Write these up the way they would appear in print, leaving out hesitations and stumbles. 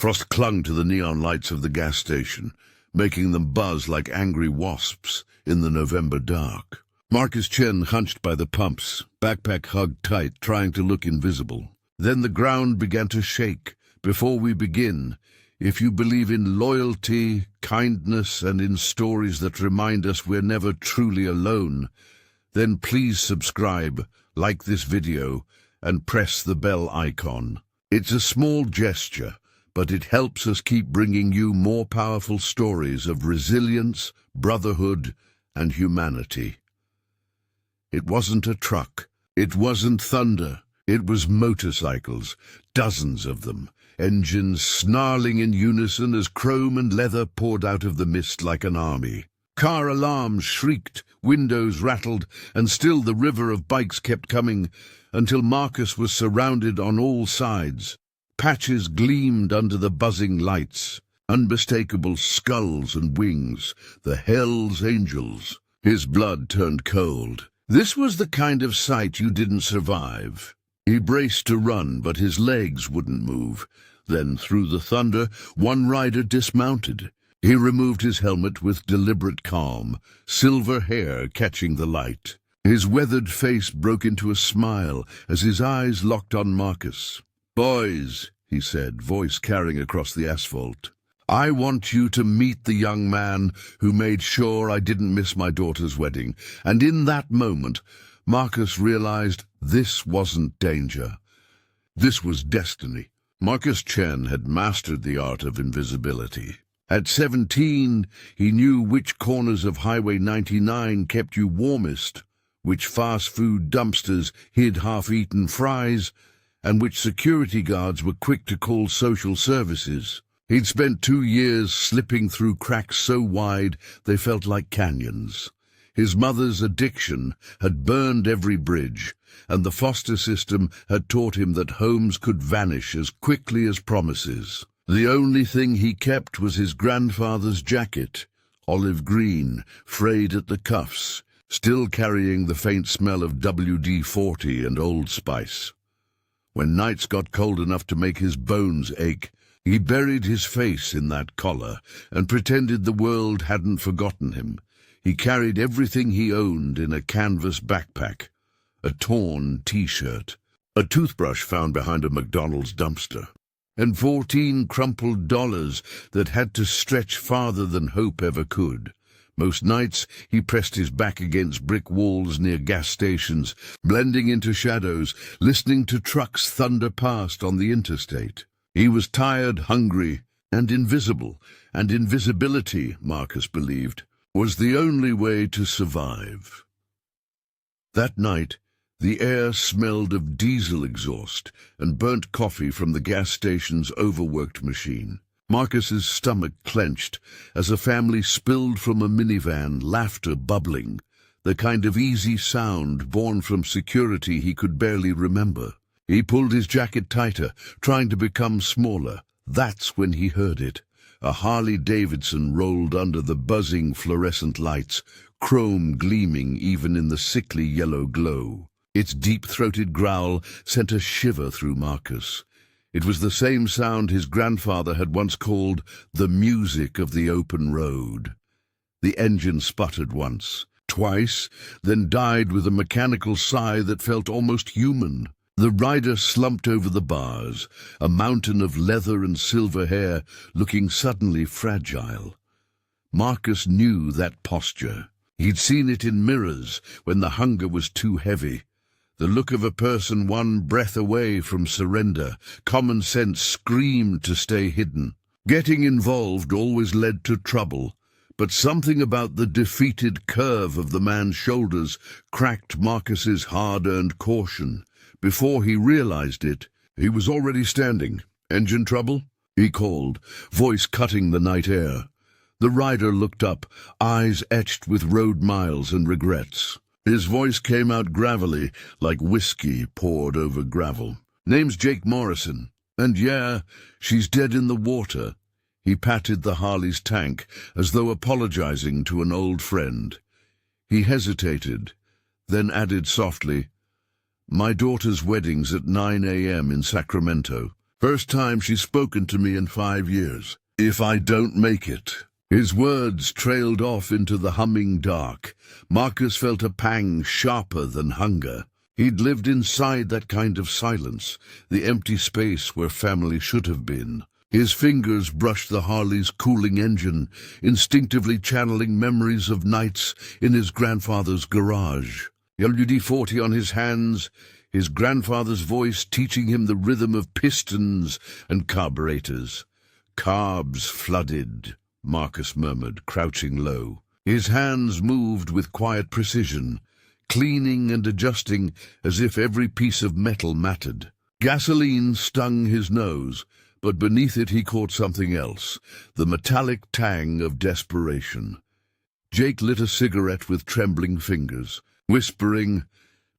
Frost clung to the neon lights of the gas station, making them buzz like angry wasps in the November dark. Marcus Chen hunched by the pumps, backpack hugged tight, trying to look invisible. Then the ground began to shake. Before we begin, if you believe in loyalty, kindness, and in stories that remind us we're never truly alone, then please subscribe, like this video, and press the bell icon. It's a small gesture, but it helps us keep bringing you more powerful stories of resilience, brotherhood, and humanity. It wasn't a truck. It wasn't thunder. It was motorcycles, dozens of them, engines snarling in unison as chrome and leather poured out of the mist like an army. Car alarms shrieked, windows rattled, and still the river of bikes kept coming until Marcus was surrounded on all sides. Patches gleamed under the buzzing lights, unmistakable skulls and wings, the hellsangels. His blood turned cold. This was the kind of sight you didn't survive. He braced to run, but his legs wouldn't move. Then, through the thunder, one rider dismounted. He removed his helmet with deliberate calm, silver hair catching the light. His weathered face broke into a smile as his eyes locked on Marcus. "Boys," he said, voice carrying across the asphalt, "I want you to meet the young man who made sure I didn't miss my daughter's wedding." And in that moment, Marcus realized this wasn't danger. This was destiny. Marcus Chen had mastered the art of invisibility. At 17, he knew which corners of Highway 99 kept you warmest, which fast food dumpsters hid half-eaten fries, and which security guards were quick to call social services. He'd spent 2 years slipping through cracks so wide they felt like canyons. His mother's addiction had burned every bridge, and the foster system had taught him that homes could vanish as quickly as promises. The only thing he kept was his grandfather's jacket, olive green, frayed at the cuffs, still carrying the faint smell of WD-40 and Old Spice. When nights got cold enough to make his bones ache, he buried his face in that collar and pretended the world hadn't forgotten him. He carried everything he owned in a canvas backpack, a torn T-shirt, a toothbrush found behind a McDonald's dumpster, and 14 crumpled dollars that had to stretch farther than hope ever could. Most nights he pressed his back against brick walls near gas stations, blending into shadows, listening to trucks thunder past on the interstate. He was tired, hungry, and invisible, and invisibility, Marcus believed, was the only way to survive. That night, the air smelled of diesel exhaust and burnt coffee from the gas station's overworked machine. Marcus's stomach clenched as a family spilled from a minivan, laughter bubbling, the kind of easy sound born from security he could barely remember. He pulled his jacket tighter, trying to become smaller. That's when he heard it. A Harley-Davidson rolled under the buzzing fluorescent lights, chrome gleaming even in the sickly yellow glow. Its deep-throated growl sent a shiver through Marcus. It was the same sound his grandfather had once called the music of the open road. The engine sputtered once, twice, then died with a mechanical sigh that felt almost human. The rider slumped over the bars, a mountain of leather and silver hair, looking suddenly fragile. Marcus knew that posture. He'd seen it in mirrors when the hunger was too heavy. The look of a person one breath away from surrender. Common sense screamed to stay hidden. Getting involved always led to trouble, but something about the defeated curve of the man's shoulders cracked Marcus's hard-earned caution. Before he realized it, he was already standing. "Engine trouble?" he called, voice cutting the night air. The rider looked up, eyes etched with road miles and regrets. His voice came out gravelly, like whiskey poured over gravel. "Name's Jake Morrison. And yeah, she's dead in the water." He patted the Harley's tank, as though apologizing to an old friend. He hesitated, then added softly, "My daughter's wedding's at 9 a.m. in Sacramento. First time she's spoken to me in 5 years. If I don't make it." His words trailed off into the humming dark. Marcus felt a pang sharper than hunger. He'd lived inside that kind of silence, the empty space where family should have been. His fingers brushed the Harley's cooling engine, instinctively channeling memories of nights in his grandfather's garage. WD-40 on his hands, his grandfather's voice teaching him the rhythm of pistons and carburetors. "Carbs flooded," Marcus murmured, crouching low. His hands moved with quiet precision, cleaning and adjusting as if every piece of metal mattered. Gasoline stung his nose, but beneath it he caught something else, the metallic tang of desperation. Jake lit a cigarette with trembling fingers, whispering,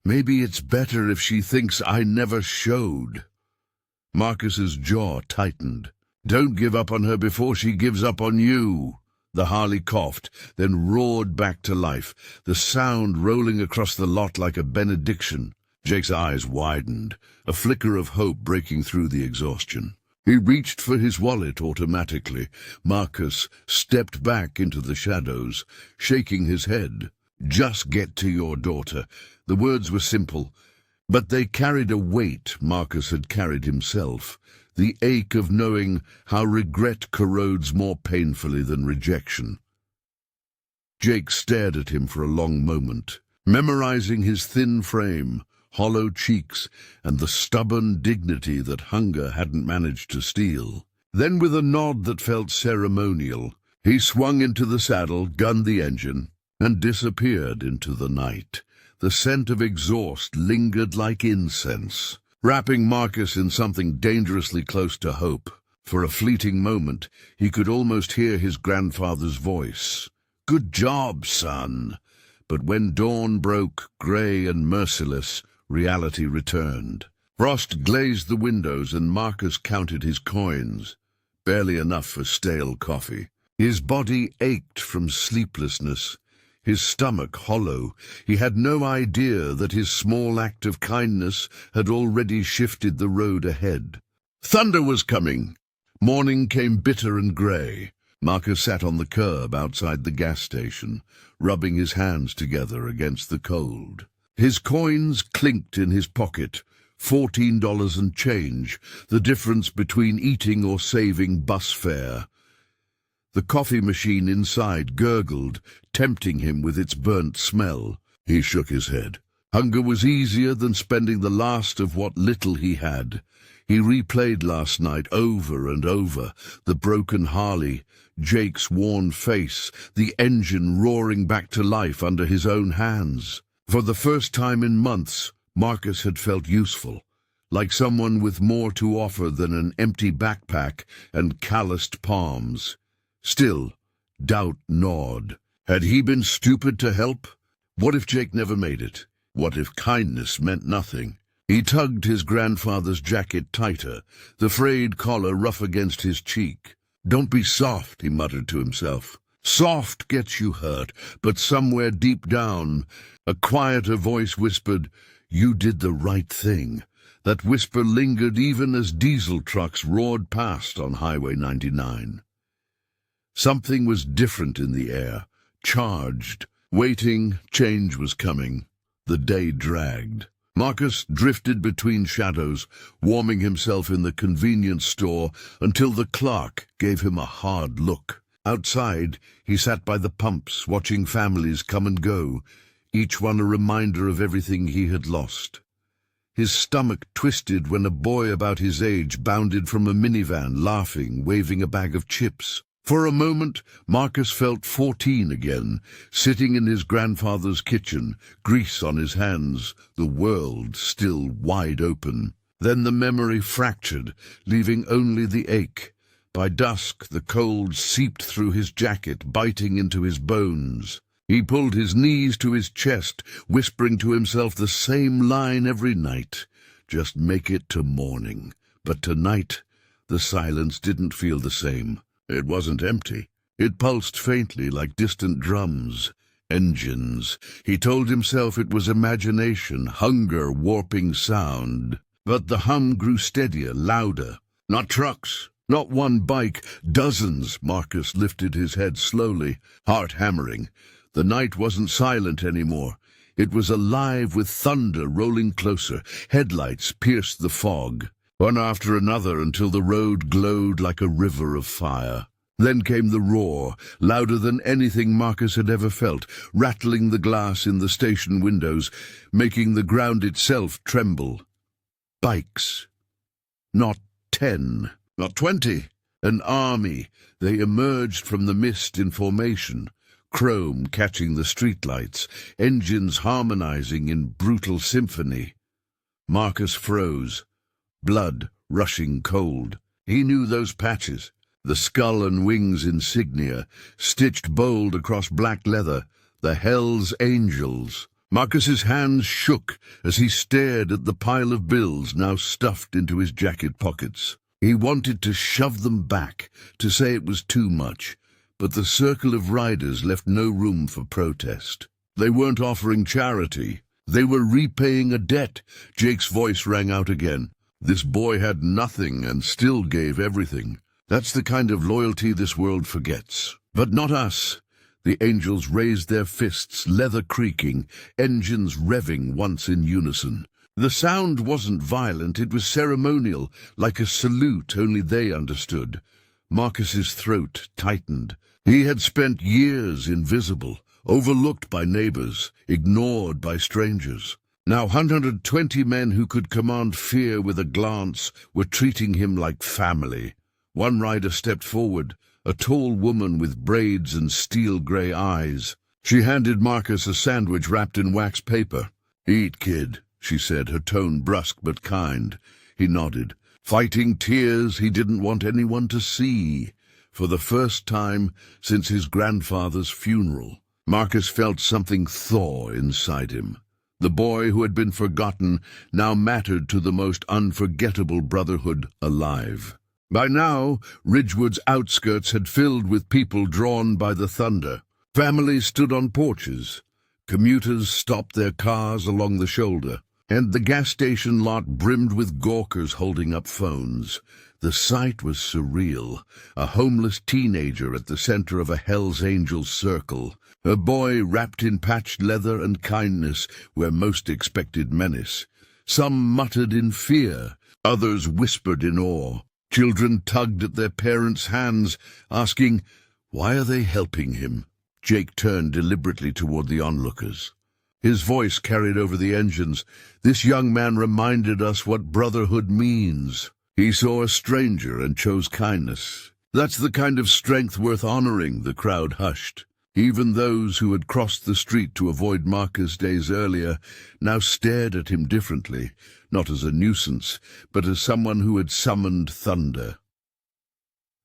"Maybe it's better if she thinks I never showed." Marcus's jaw tightened. "Don't give up on her before she gives up on you." The Harley coughed, then roared back to life, the sound rolling across the lot like a benediction. Jake's eyes widened, a flicker of hope breaking through the exhaustion. He reached for his wallet automatically. Marcus stepped back into the shadows, shaking his head. "Just get to your daughter." The words were simple, but they carried a weight Marcus had carried himself, the ache of knowing how regret corrodes more painfully than rejection. Jake stared at him for a long moment, memorizing his thin frame, hollow cheeks, and the stubborn dignity that hunger hadn't managed to steal. Then, with a nod that felt ceremonial, he swung into the saddle, gunned the engine, and disappeared into the night. The scent of exhaust lingered like incense, wrapping Marcus in something dangerously close to hope. For a fleeting moment, he could almost hear his grandfather's voice. "Good job, son." But when dawn broke, grey and merciless, reality returned. Frost glazed the windows and Marcus counted his coins. Barely enough for stale coffee. His body ached from sleeplessness, his stomach hollow. He had no idea that his small act of kindness had already shifted the road ahead. Thunder was coming. Morning came bitter and grey. Marcus sat on the curb outside the gas station, rubbing his hands together against the cold. His coins clinked in his pocket, $14 and change, the difference between eating or saving bus fare. The coffee machine inside gurgled, tempting him with its burnt smell. He shook his head. Hunger was easier than spending the last of what little he had. He replayed last night over and over, the broken Harley, Jake's worn face, the engine roaring back to life under his own hands. For the first time in months, Marcus had felt useful, like someone with more to offer than an empty backpack and calloused palms. Still, doubt gnawed. Had he been stupid to help? What if Jake never made it? What if kindness meant nothing? He tugged his grandfather's jacket tighter, the frayed collar rough against his cheek. "Don't be soft," he muttered to himself. "Soft gets you hurt, but somewhere deep down, a quieter voice whispered, 'You did the right thing.' That whisper lingered even as diesel trucks roared past on Highway 99. Something was different in the air, charged, waiting. Change was coming. The day dragged. Marcus drifted between shadows, warming himself in the convenience store until the clerk gave him a hard look. Outside, he sat by the pumps, watching families come and go, each one a reminder of everything he had lost. His stomach twisted when a boy about his age bounded from a minivan, laughing, waving a bag of chips. For a moment, Marcus felt 14 again, sitting in his grandfather's kitchen, grease on his hands, the world still wide open. Then the memory fractured, leaving only the ache. By dusk, the cold seeped through his jacket, biting into his bones. He pulled his knees to his chest, whispering to himself the same line every night, "Just make it to morning." But tonight, the silence didn't feel the same. It wasn't empty. It pulsed faintly like distant drums, engines. He told himself it was imagination, hunger warping sound. But the hum grew steadier, louder. Not trucks, not one bike, dozens. Marcus lifted his head slowly, heart hammering. The night wasn't silent anymore. It was alive with thunder rolling closer. Headlights pierced the fog, one after another, until the road glowed like a river of fire. Then came the roar, louder than anything Marcus had ever felt, rattling the glass in the station windows, making the ground itself tremble. Bikes. Not 10, not 20. An army. They emerged from the mist in formation, chrome catching the streetlights, engines harmonizing in brutal symphony. Marcus froze, blood rushing cold. He knew those patches. The skull and wings insignia, stitched bold across black leather, the hellsangels. Marcus's hands shook as he stared at the pile of bills now stuffed into his jacket pockets. He wanted to shove them back, to say it was too much, but the circle of riders left no room for protest. They weren't offering charity. They were repaying a debt. Jake's voice rang out again. This boy had nothing and still gave everything. That's the kind of loyalty this world forgets. But not us. The angels raised their fists, leather creaking, engines revving once in unison. The sound wasn't violent, it was ceremonial, like a salute only they understood. Marcus's throat tightened. He had spent years invisible, overlooked by neighbors, ignored by strangers. Now 120 men who could command fear with a glance were treating him like family. One rider stepped forward, a tall woman with braids and steel-gray eyes. She handed Marcus a sandwich wrapped in wax paper. "Eat, kid," she said, her tone brusque but kind. He nodded. Fighting tears he didn't want anyone to see. For the first time since his grandfather's funeral, Marcus felt something thaw inside him. The boy who had been forgotten now mattered to the most unforgettable brotherhood alive. By now, Ridgewood's outskirts had filled with people drawn by the thunder. Families stood on porches. Commuters stopped their cars along the shoulder, and the gas station lot brimmed with gawkers holding up phones. The sight was surreal. A homeless teenager at the center of a Hell's Angels circle. A boy wrapped in patched leather and kindness where most expected menace. Some muttered in fear, others whispered in awe. Children tugged at their parents' hands, asking, "Why are they helping him?" Jake turned deliberately toward the onlookers. His voice carried over the engines. This young man reminded us what brotherhood means. He saw a stranger and chose kindness. That's the kind of strength worth honoring, the crowd hushed. Even those who had crossed the street to avoid Marcus days earlier now stared at him differently, not as a nuisance, but as someone who had summoned thunder.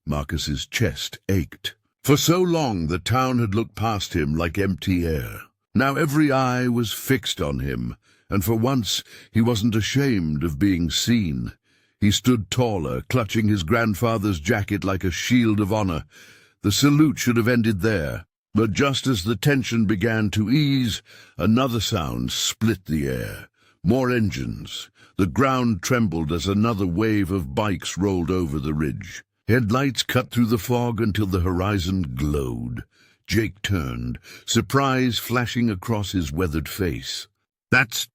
Marcus's chest ached. For so long the town had looked past him like empty air. Now every eye was fixed on him, and for once he wasn't ashamed of being seen. He stood taller, clutching his grandfather's jacket like a shield of honor. The salute should have ended there. But just as the tension began to ease, another sound split the air. More engines. The ground trembled as another wave of bikes rolled over the ridge. Headlights cut through the fog until the horizon glowed. Jake turned, surprise flashing across his weathered face. "That's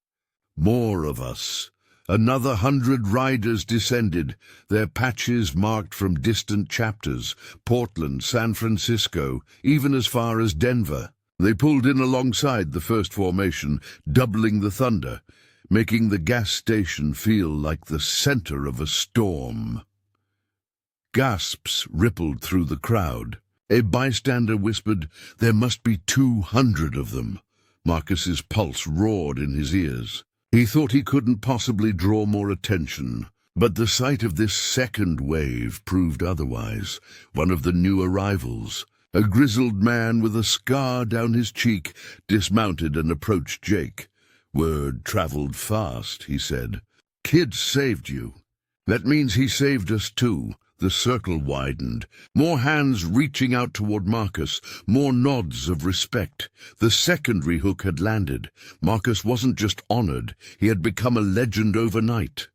more of us." Another 100 riders descended, their patches marked from distant chapters, Portland, San Francisco, even as far as Denver. They pulled in alongside the first formation, doubling the thunder, making the gas station feel like the center of a storm. Gasps rippled through the crowd. A bystander whispered, "There must be 200 of them." Marcus's pulse roared in his ears. He thought he couldn't possibly draw more attention, but the sight of this second wave proved otherwise. One of the new arrivals, a grizzled man with a scar down his cheek, dismounted and approached Jake. "Word traveled fast," he said. "Kid saved you." "That means he saved us too." The circle widened, more hands reaching out toward Marcus, more nods of respect. The secondary hook had landed. Marcus wasn't just honored, he had become a legend overnight.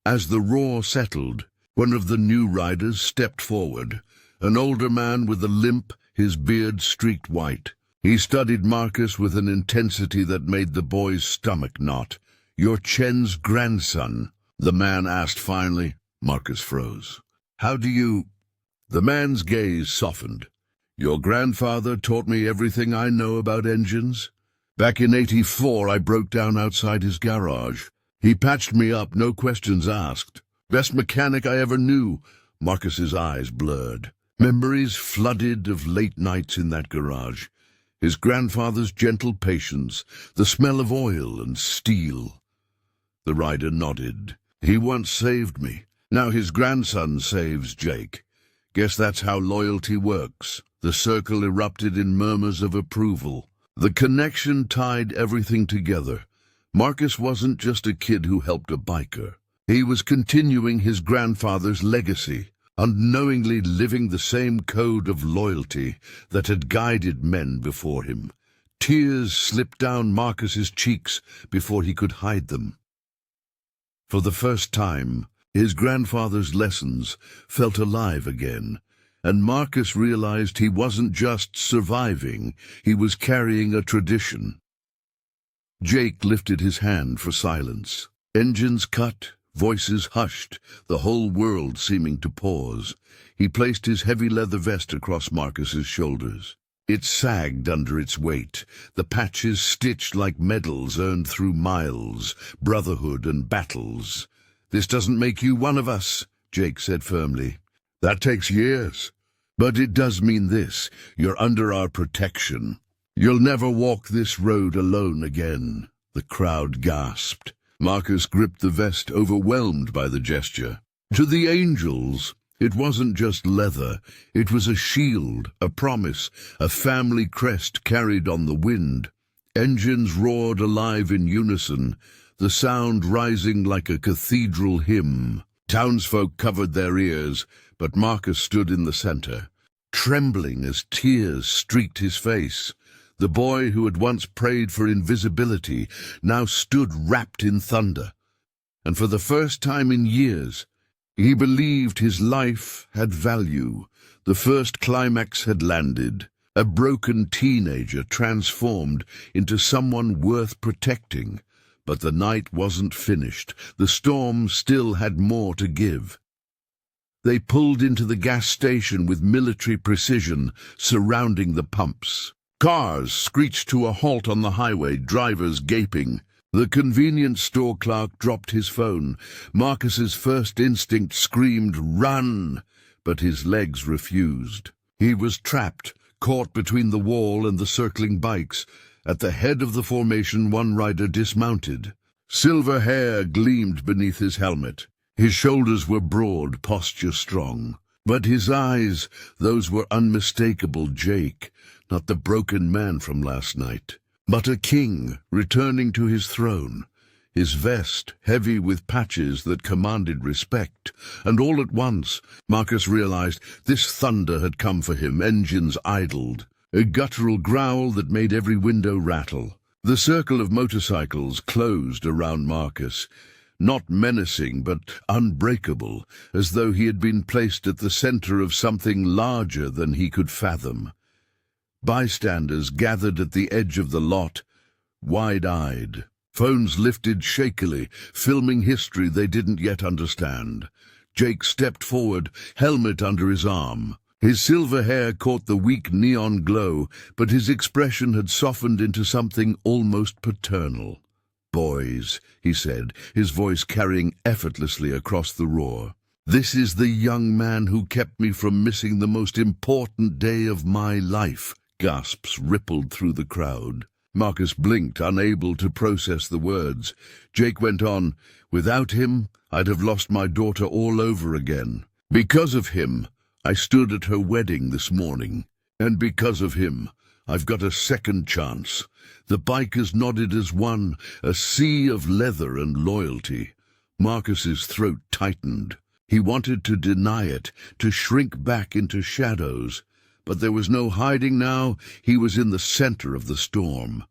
As the roar settled, One of the new riders stepped forward, an older man with a limp, his beard streaked white. He studied Marcus with an intensity that made the boy's stomach knot. "You're Chen's grandson?" the man asked finally. Marcus froze. "How do you—" The man's gaze softened. "Your grandfather taught me everything I know about engines. Back in '84, I broke down outside his garage. He patched me up, no questions asked. Best mechanic I ever knew." Marcus's eyes blurred. Memories flooded of late nights in that garage. His grandfather's gentle patience, the smell of oil and steel. The rider nodded. "He once saved me. Now his grandson saves Jake. Guess that's how loyalty works." The circle erupted in murmurs of approval. The connection tied everything together. Marcus wasn't just a kid who helped a biker. He was continuing his grandfather's legacy, unknowingly living the same code of loyalty that had guided men before him. Tears slipped down Marcus's cheeks before he could hide them. For the first time, his grandfather's lessons felt alive again, and Marcus realized he wasn't just surviving, he was carrying a tradition. Jake lifted his hand for silence. Engines cut, voices hushed, the whole world seeming to pause. He placed his heavy leather vest across Marcus's shoulders. It sagged under its weight, the patches stitched like medals earned through miles, brotherhood and battles. "This doesn't make you one of us," Jake said firmly. "That takes years. But it does mean this: you're under our protection. You'll never walk this road alone again." The crowd gasped. Marcus gripped the vest, overwhelmed by the gesture. To the angels, it wasn't just leather. It was a shield, a promise, a family crest carried on the wind. Engines roared alive in unison, the sound rising like a cathedral hymn. Townsfolk covered their ears, but Marcus stood in the center, trembling as tears streaked his face. The boy who had once prayed for invisibility now stood wrapped in thunder. And for the first time in years, he believed his life had value. The first climax had landed. A broken teenager transformed into someone worth protecting. But the night wasn't finished. The storm still had more to give. They pulled into the gas station with military precision, surrounding the pumps. Cars screeched to a halt on the highway, drivers gaping. The convenience store clerk dropped his phone. Marcus's first instinct screamed, "Run!" But his legs refused. He was trapped, caught between the wall and the circling bikes. At the head of the formation, one rider dismounted. Silver hair gleamed beneath his helmet. His shoulders were broad, posture strong. But his eyes, those were unmistakable Jake, not the broken man from last night, but a king returning to his throne. His vest heavy with patches that commanded respect. And all at once, Marcus realized this thunder had come for him. Engines idled. A guttural growl that made every window rattle. The circle of motorcycles closed around Marcus, not menacing but unbreakable, as though he had been placed at the center of something larger than he could fathom. Bystanders gathered at the edge of the lot, wide-eyed. Phones lifted shakily, filming history they didn't yet understand. Jake stepped forward, helmet under his arm. His silver hair caught the weak neon glow, but his expression had softened into something almost paternal. "Boys," he said, his voice carrying effortlessly across the roar. "This is the young man who kept me from missing the most important day of my life." Gasps rippled through the crowd. Marcus blinked, unable to process the words. Jake went on, "Without him, I'd have lost my daughter all over again. Because of him, I stood at her wedding this morning. And because of him, I've got a second chance." The bikers nodded as one, a sea of leather and loyalty. Marcus's throat tightened. He wanted to deny it, to shrink back into shadows. But there was no hiding now. He was in the center of the storm.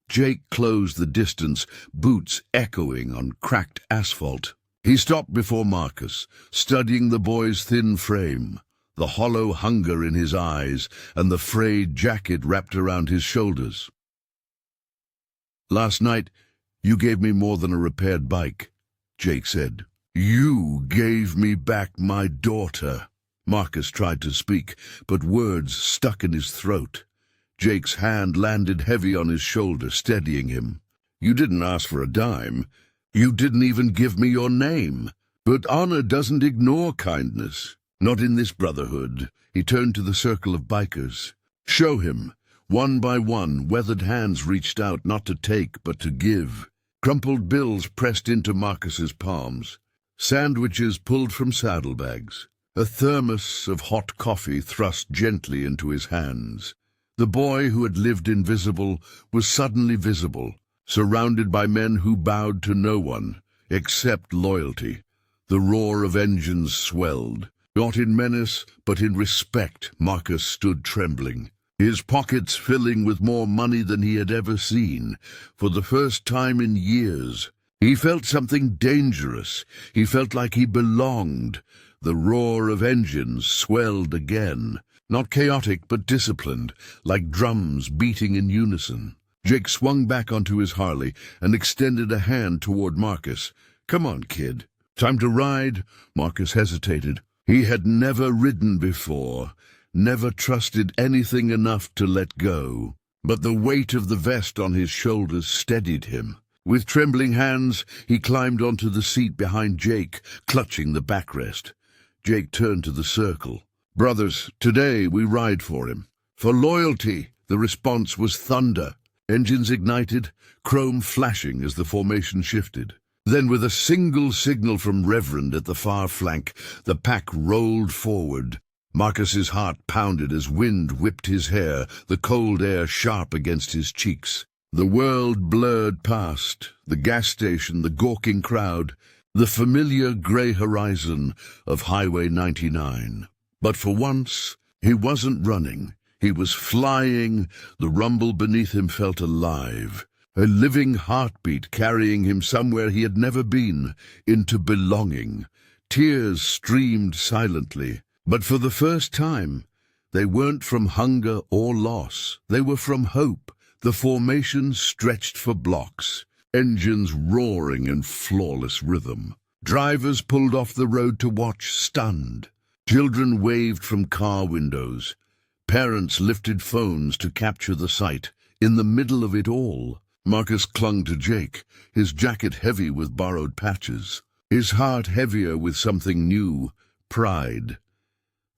Jake closed the distance, boots echoing on cracked asphalt. He stopped before Marcus, studying the boy's thin frame, the hollow hunger in his eyes, and the frayed jacket wrapped around his shoulders. "Last night, you gave me more than a repaired bike," Jake said. "You gave me back my daughter." Marcus tried to speak, but words stuck in his throat. Jake's hand landed heavy on his shoulder, steadying him. "You didn't ask for a dime. You didn't even give me your name. But honor doesn't ignore kindness. Not in this brotherhood." He turned to the circle of bikers. "Show him." One by one, weathered hands reached out, not to take, but to give. Crumpled bills pressed into Marcus's palms. Sandwiches pulled from saddlebags. A thermos of hot coffee thrust gently into his hands. The boy who had lived invisible was suddenly visible, surrounded by men who bowed to no one, except loyalty. The roar of engines swelled. Not in menace, but in respect, Marcus stood trembling, his pockets filling with more money than he had ever seen. For the first time in years, he felt something dangerous. He felt like he belonged. The roar of engines swelled again. Not chaotic, but disciplined, like drums beating in unison. Jake swung back onto his Harley and extended a hand toward Marcus. "Come on, kid. Time to ride?" Marcus hesitated. He had never ridden before, never trusted anything enough to let go. But the weight of the vest on his shoulders steadied him. With trembling hands, he climbed onto the seat behind Jake, clutching the backrest. Jake turned to the circle. "Brothers, today we ride for him. For loyalty." The response was thunder. Engines ignited, chrome flashing as the formation shifted. Then, with a single signal from Reverend at the far flank, the pack rolled forward. Marcus's heart pounded as wind whipped his hair, the cold air sharp against his cheeks. The world blurred past, the gas station, the gawking crowd, the familiar grey horizon of Highway 99. But for once, he wasn't running. He was flying. The rumble beneath him felt alive, a living heartbeat carrying him somewhere he had never been, into belonging. Tears streamed silently, but for the first time, they weren't from hunger or loss. They were from hope. The formation stretched for blocks, engines roaring in flawless rhythm. Drivers pulled off the road to watch, stunned. Children waved from car windows. Parents lifted phones to capture the sight. In the middle of it all, Marcus clung to Jake, his jacket heavy with borrowed patches, his heart heavier with something new, pride.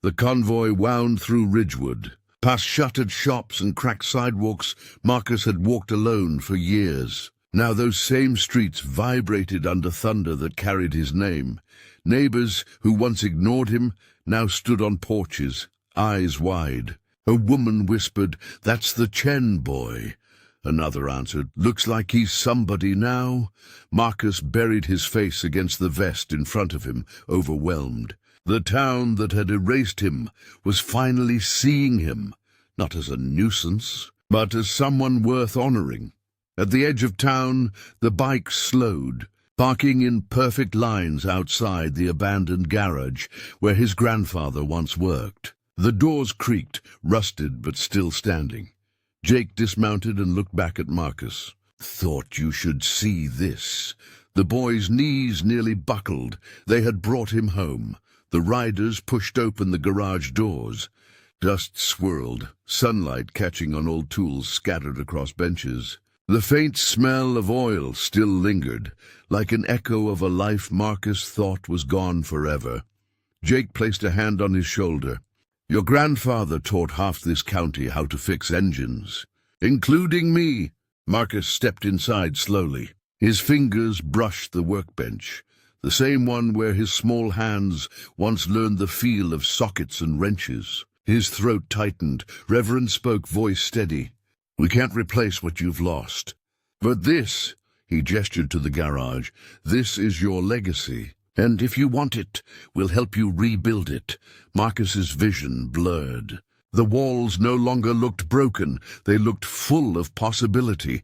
The convoy wound through Ridgewood. Past shuttered shops and cracked sidewalks Marcus had walked alone for years. Now those same streets vibrated under thunder that carried his name. Neighbors who once ignored him now stood on porches, eyes wide. A woman whispered, "That's the Chen boy." Another answered, "Looks like he's somebody now." Marcus buried his face against the vest in front of him, overwhelmed. The town that had erased him was finally seeing him, not as a nuisance, but as someone worth honoring. At the edge of town, the bike slowed, parking in perfect lines outside the abandoned garage where his grandfather once worked. The doors creaked, rusted but still standing. Jake dismounted and looked back at Marcus. "Thought you should see this." The boy's knees nearly buckled. They had brought him home. The riders pushed open the garage doors. Dust swirled, sunlight catching on old tools scattered across benches. The faint smell of oil still lingered, like an echo of a life Marcus thought was gone forever. Jake placed a hand on his shoulder. "Your grandfather taught half this county how to fix engines, including me." Marcus stepped inside slowly. His fingers brushed the workbench, the same one where his small hands once learned the feel of sockets and wrenches. His throat tightened. Reverend spoke, voice steady. "We can't replace what you've lost. But this," he gestured to the garage, "this is your legacy. And if you want it, we'll help you rebuild it." Marcus's vision blurred. The walls no longer looked broken. They looked full of possibility.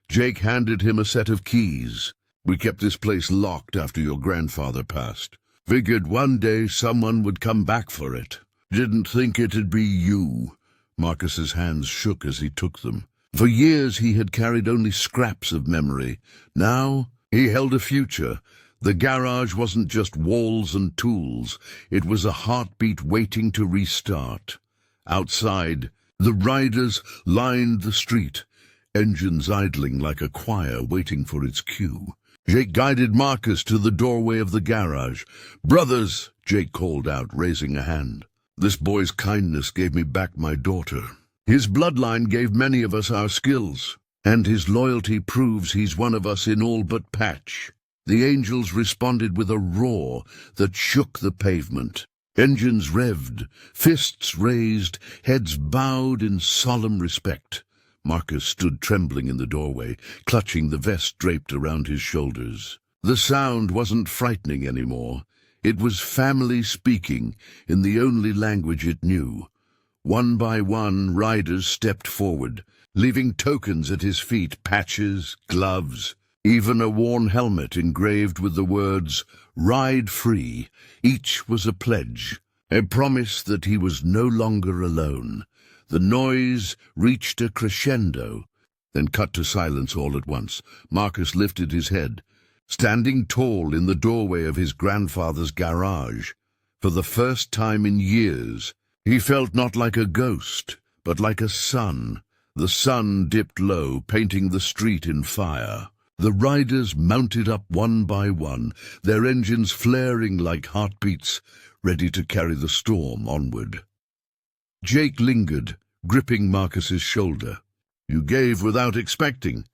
Jake handed him a set of keys. We kept this place locked after your grandfather passed. Figured one day someone would come back for it. Didn't think it'd be you." Marcus's hands shook as he took them. For years he had carried only scraps of memory. Now he held a future. The garage wasn't just walls and tools. It was a heartbeat waiting to restart. Outside, the riders lined the street, engines idling like a choir waiting for its cue. Jake guided Marcus to the doorway of the garage. "Brothers," Jake called out, raising a hand. "This boy's kindness gave me back my daughter. His bloodline gave many of us our skills, and his loyalty proves he's one of us in all but patch." The angels responded with a roar that shook the pavement. Engines revved, fists raised, heads bowed in solemn respect. Marcus stood trembling in the doorway, clutching the vest draped around his shoulders. The sound wasn't frightening anymore. It was family speaking in the only language it knew. One by one, riders stepped forward, leaving tokens at his feet, patches, gloves, even a worn helmet engraved with the words, "Ride Free." Each was a pledge, a promise that he was no longer alone. The noise reached a crescendo, then cut to silence all at once. Marcus lifted his head, standing tall in the doorway of his grandfather's garage. For the first time in years, he felt not like a ghost, but like a sun. The sun dipped low, painting the street in fire. The riders mounted up one by one, their engines flaring like heartbeats, ready to carry the storm onward. Jake lingered, gripping Marcus's shoulder. "You gave without expecting.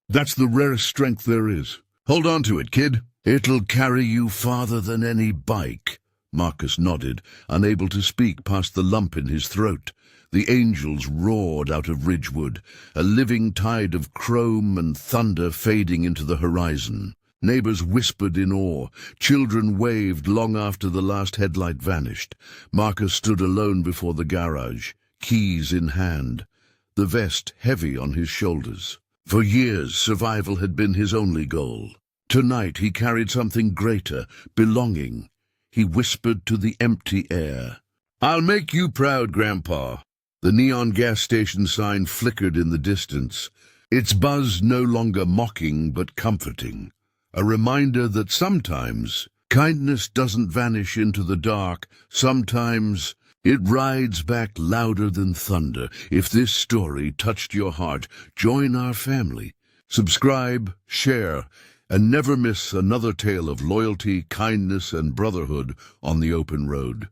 That's the rarest strength there is. Hold on to it, kid. It'll carry you farther than any bike." Marcus nodded, unable to speak past the lump in his throat. The angels roared out of Ridgewood, a living tide of chrome and thunder fading into the horizon. Neighbors whispered in awe. Children waved long after the last headlight vanished. Marcus stood alone before the garage, keys in hand, the vest heavy on his shoulders. For years, survival had been his only goal. Tonight he carried something greater, belonging. He whispered to the empty air, "I'll make you proud, Grandpa." The neon gas station sign flickered in the distance, its buzz no longer mocking but comforting. A reminder that sometimes kindness doesn't vanish into the dark. Sometimes it rides back louder than thunder. If this story touched your heart, join our family. Subscribe, share, and never miss another tale of loyalty, kindness, and brotherhood on the open road.